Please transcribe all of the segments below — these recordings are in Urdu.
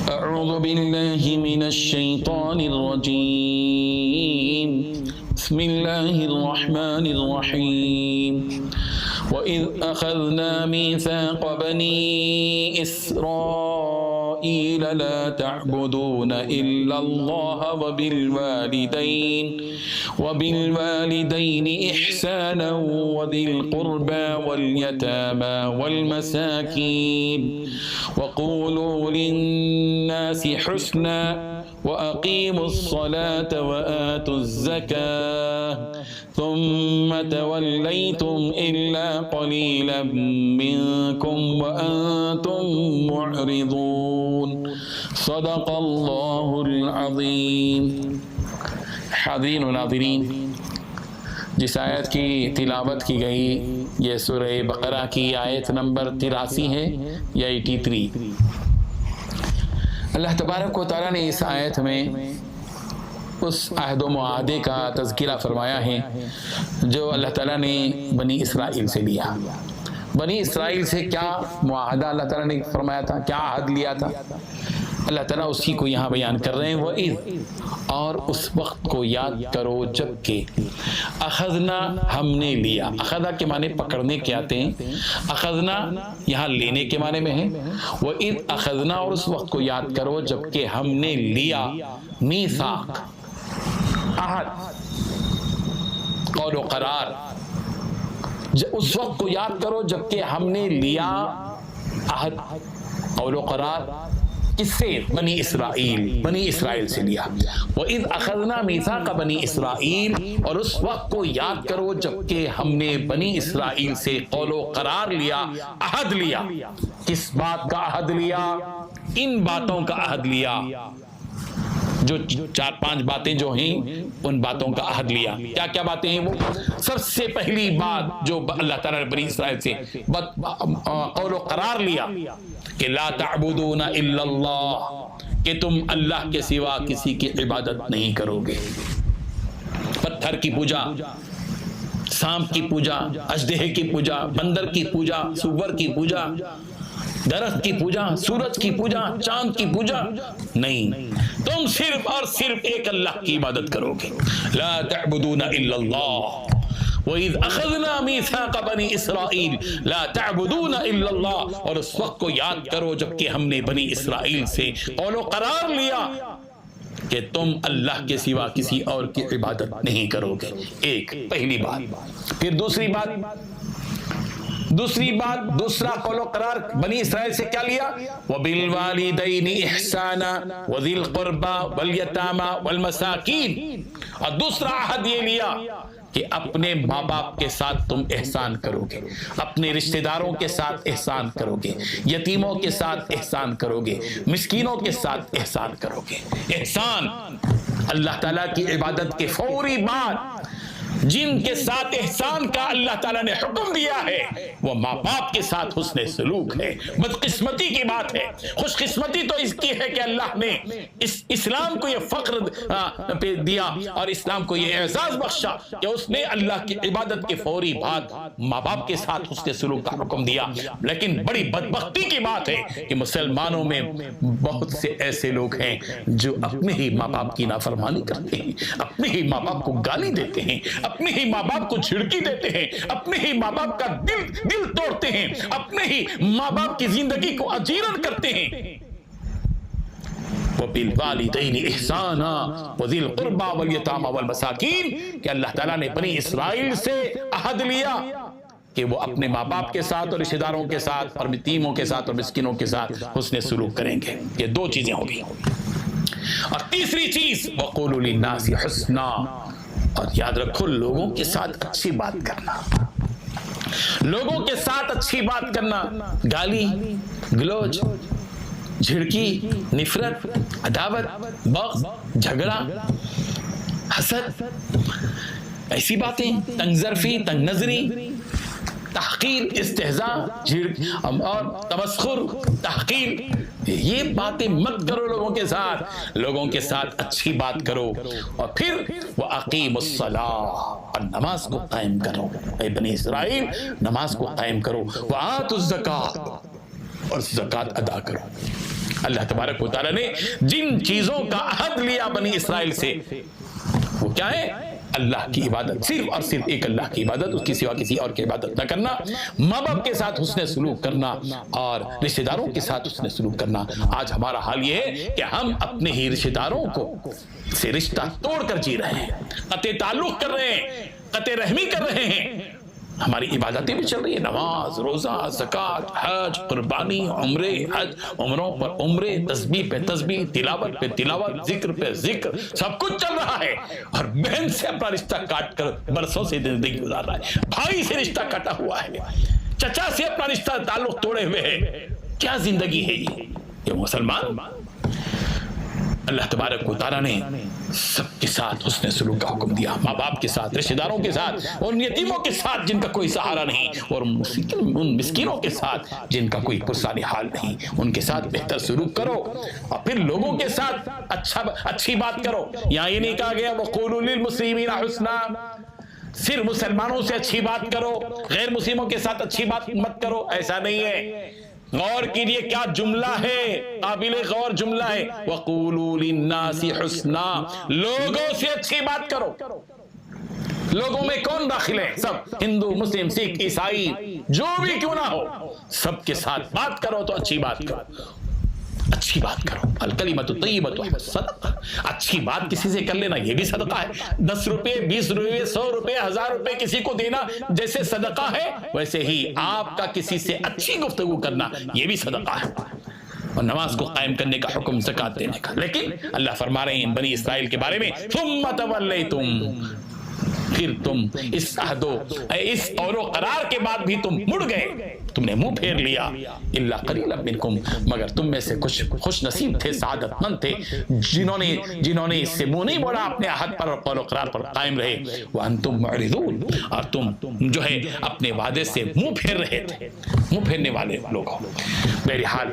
أعوذ بالله من الشيطان الرجيم بسم الله الرحمن الرحيم وإذ أخذنا ميثاق بني إسرائيل لا تعبدون إلا الله وبالوالدين إحسانا وذي القربى واليتامى والمساكين وقولوا للناس حسنا وأقيموا الصلاة وآتوا الزكاة ثم توليتم إلا قليلا منكم وأنتم معرضون صدق الله العظيم. حاضرین و ناظرین، جس آیت کی تلاوت کی گئی یہ سورہ بقرہ کی آیت نمبر 83 ہے یا 83. اللہ تبارک و تعالیٰ نے اس آیت میں اس عہد و معاہدے کا تذکرہ فرمایا ہے جو اللہ تعالیٰ نے بنی اسرائیل سے لیا. بنی اسرائیل سے کیا معاہدہ اللہ تعالیٰ نے فرمایا تھا، کیا عہد لیا تھا، اللہ تعالیٰ اسی کو یہاں بیان کر رہے ہیں. وَإِذْ، اور اس وقت کو یاد کرو جب کہ اخذنا، ہم نے لیا. اخذا کے معنی پکڑنے کے آتے ہیں، اخذنا یہاں لینے کے معنی میں ہے. وَإِذْ اخذنا، اور اس وقت کو یاد کرو جب کہ ہم نے لیا میثاق، عہد، قول و قرار. اس وقت کو یاد کرو جب کہ ہم نے لیا عہد، قول و قرار. کس سے؟ بنی اسرائیل سے لیا. وَإِذْ أَخَذْنَا مِيثَاقَ بَنِي إِسْرَائِيلَ، اور اس وقت کو یاد کرو جب کہ ہم نے بنی اسرائیل سے قول و قرار لیا، عہد لیا. کس بات کا عہد لیا؟ ان باتوں کا عہد لیا، جو 4-5 باتیں جو ہیں ان باتوں کا عہد لیا. کیا کیا باتیں ہیں وہ؟ سب سے پہلی بات جو اللہ تعالیٰ نے بنی اسرائیل سے قول و قرار لیا کہ لا تعبدون الا اللہ، کہ تم اللہ کے سوا کسی کی عبادت نہیں کرو گے. پتھر کی پوجا، سانپ کی پوجا، اژدہے کی پوجا، بندر کی پوجا، سور کی پوجا، درخت کی پوجا، سورج کی پوجا، چاند کی پوجا نہیں. تم صرف اور صرف ایک اللہ کی عبادت کرو گے. لا تعبدون الا اللہ. وَإِذْ أَخَذْنَا مِيثَاقَ بَنِي إِسْرَائِيلَ لَا تَعْبُدُونَ إِلَّا اللَّهَ، اور اس وقت کو یاد کرو جب کہ ہم نے بنی اسرائیل سے قول و قرار لیا کہ تم اللہ کے سوا کسی اور کی عبادت نہیں کرو گے. ایک پہلی بات. پھر دوسری بات، دوسرا قول و قرار بنی اسرائیل سے کیا لیا؟ وَبِالْوَالِدَيْنِ إِحْسَانًا وَذِي الْقُرْبَى وَالْيَتَامَى وَالْمَسَاكِينَ، اور دوسرا عہد یہ لیا کہ اپنے ماں باپ کے ساتھ تم احسان کرو گے، اپنے رشتہ داروں کے ساتھ احسان کرو گے، یتیموں کے ساتھ احسان کرو گے، مسکینوں کے ساتھ احسان کرو گے. احسان اللہ تعالیٰ کی عبادت کے فوری بعد جن کے ساتھ احسان کا اللہ تعالیٰ نے حکم دیا ہے وہ ماں باپ کے ساتھ حسن سلوک ہے. بدقسمتی کی بات ہے، خوش قسمتی تو اس کی ہے کہ اللہ نے اسلام کو یہ فخر دیا اور اسلام کو یہ اعزاز بخشا کہ اس نے اللہ کی عبادت کے فوری بعد ماں باپ کے ساتھ حسن سلوک کا حکم دیا. لیکن بڑی بدبختی کی بات ہے کہ مسلمانوں میں بہت سے ایسے لوگ ہیں جو اپنے ہی ماں باپ کی نافرمانی کرتے ہیں، اپنے ہی ماں باپ کو گالی دیتے ہیں، اپنے ہی ماں باپ کو جھڑکی دیتے ہیں، اپنے ہی ماں باپ کا دل توڑتے ہیں، اپنے ہی ماں باپ کی زندگی کو اجیرن کرتے ہیں. وَبِالْوَالِدَيْنِ إِحْسَانًا وَذِي الْقُرْبَى وَالْيَتَامَى وَالْمَسَاكِينَ، کہ اللہ تعالیٰ نے بنی اسرائیل سے عہد لیا کہ وہ اپنے ماں باپ کے ساتھ اور رشتہ داروں کے ساتھ اور یتیموں کے ساتھ اور مسکینوں کے ساتھ حسن سلوک کریں گے. یہ دو چیزیں ہو گئی. اور تیسری چیز وَقُولُوا لِلنَّاسِ حُسْنًا، اور یاد رکھو لوگوں کے ساتھ اچھی بات کرنا، لوگوں کے ساتھ اچھی بات کرنا. گالی گلوچ، جھڑکی، نفرت، عداوت، بغض، جھگڑا، حسد، ایسی باتیں، تنگ ظرفی، تنگ نظری، تحقیر، استہزاء اور تمسخر، تحقیر، یہ باتیں مت کرو لوگوں کے ساتھ. لوگوں کے ساتھ اچھی بات کرو. اور پھر وَأَقِيمُوا الصَّلَاةَ، اور نماز کو قائم کرو. اے بنی اسرائیل نماز کو قائم کرو. وَآتُوا الزَّكَاةَ، اور زکوٰۃ ادا کرو. اللہ تبارک و تعالیٰ نے جن چیزوں کا عہد لیا بنی اسرائیل سے وہ کیا ہے؟ اللہ کی عبادت، صرف اور صرف ایک اللہ کی عبادت، اس کی سوا کسی اور کی عبادت نہ کرنا، ماں باپ کے ساتھ حسن سلوک کرنا اور رشتہ داروں کے ساتھ حسن سلوک کرنا۔ آج ہمارا حال یہ ہے کہ ہم اپنے ہی رشتہ داروں کو سے رشتہ توڑ کر جی رہے ہیں، قطع تعلق کر رہے ہیں، قطع رحمی کر رہے ہیں۔ ہماری عبادتیں بھی چل رہی ہیں، نماز، روزہ، زکوٰۃ، حج، قربانی، عمرے، حج، عمروں پر عمرے، تسبیح پہ تسبیح، تلاوت پہ تلاوت، ذکر پہ ذکر، سب کچھ چل رہا ہے۔ اور بہن سے اپنا رشتہ کاٹ کر برسوں سے زندگی گزار رہا ہے، بھائی سے رشتہ کٹا ہوا ہے، چچا سے اپنا رشتہ تعلق توڑے ہوئے ہے۔ کیا زندگی ہے یہ مسلمان؟ اللہ تبارک و تعالیٰ نے سب کے ساتھ حسن سلوک کا حکم دیا، ماں باپ کے ساتھ، رشتہ داروں کے ساتھ، ان یتیموں کے ساتھ جن کا کوئی سہارا نہیں، اور ان مسکینوں کے ساتھ جن کا کوئی پرسانی حال نہیں، ان کے ساتھ بہتر سلوک کرو، اور پھر لوگوں کے ساتھ اچھی بات کرو۔ یہاں یہ نہیں کہا گیا وَقُولُوا لِلْمُسْلِمِينَ حُسْنًا، صرف مسلمانوں سے اچھی بات کرو، غیر مسلموں کے ساتھ اچھی بات مت کرو، ایسا نہیں ہے۔ غور کیجئے کیا جملہ ہے، قابل غور جملہ ہے، وَقُولُوا لِلنَّاسِ حُسْنًا، لوگوں سے اچھی بات کرو۔ لوگوں میں کون داخل ہے؟ سب، ہندو، مسلم، سکھ، عیسائی، جو بھی کیوں نہ ہو، سب کے ساتھ بات کرو تو اچھی بات کرو، اچھی بات کرو۔ الکلمۃ الطیبۃ صدقہ، اچھی بات کسی سے کر لینا یہ بھی صدقہ ہے۔ 10 روپے، 20 روپے، 100 روپے، 1000 روپے کسی کو دینا جیسے صدقہ ہے، ویسے ہی آپ کا کسی سے اچھی گفتگو کرنا یہ بھی صدقہ ہے، اور نماز کو قائم کرنے کا حکم، زکوٰۃ دینے کا۔ لیکن اللہ فرما رہے ہیں بنی اسرائیل کے بارے میں ثم تولیتم، پھر تم اس عہد اس قول و قرار کے بعد بھی تم مڑ گئے، تم نے منہ پھیر لیا، الا قلیلا منکم، مگر تم میں سے کچھ خوش نصیب تھے، سعادت مند تھے، جنہوں نے اس سے منہ نہیں موڑا، اپنے عہد پر اور قول و قرار پر قائم رہے، وانتم معرضون، اور تم جو ہے اپنے وعدے سے منہ پھیر رہے تھے، منہ پھیرنے والے لوگ ہو۔ بہرحال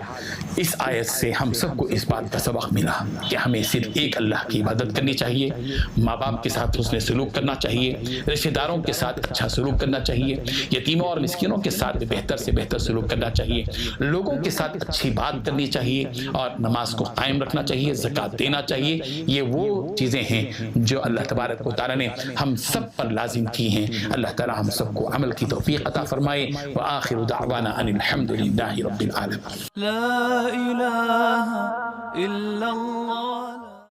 اس آیت سے ہم سب کو اس بات کا سبق ملا کہ ہمیں صرف ایک اللہ کی عبادت کرنی چاہیے، ماں باپ کے ساتھ حسن سلوک کرنا چاہیے، رشتہ داروں کے ساتھ اچھا سلوک کرنا چاہیے، یتیموں اور مسکینوں کے ساتھ بہتر سے بہتر سلوک کرنا چاہیے، لوگوں کے ساتھ اچھی بات کرنی چاہیے، اور نماز کو قائم رکھنا چاہیے، زکوٰۃ دینا چاہیے۔ یہ وہ چیزیں ہیں جو اللہ تبارک و تعالیٰ نے ہم سب پر لازم کی ہیں۔ اللہ تعالیٰ ہم سب کو عمل کی توفیق عطا فرمائے۔ وآخر دعوانا ان الحمد للہ رب العالمین۔ لا الہ الا اللہ۔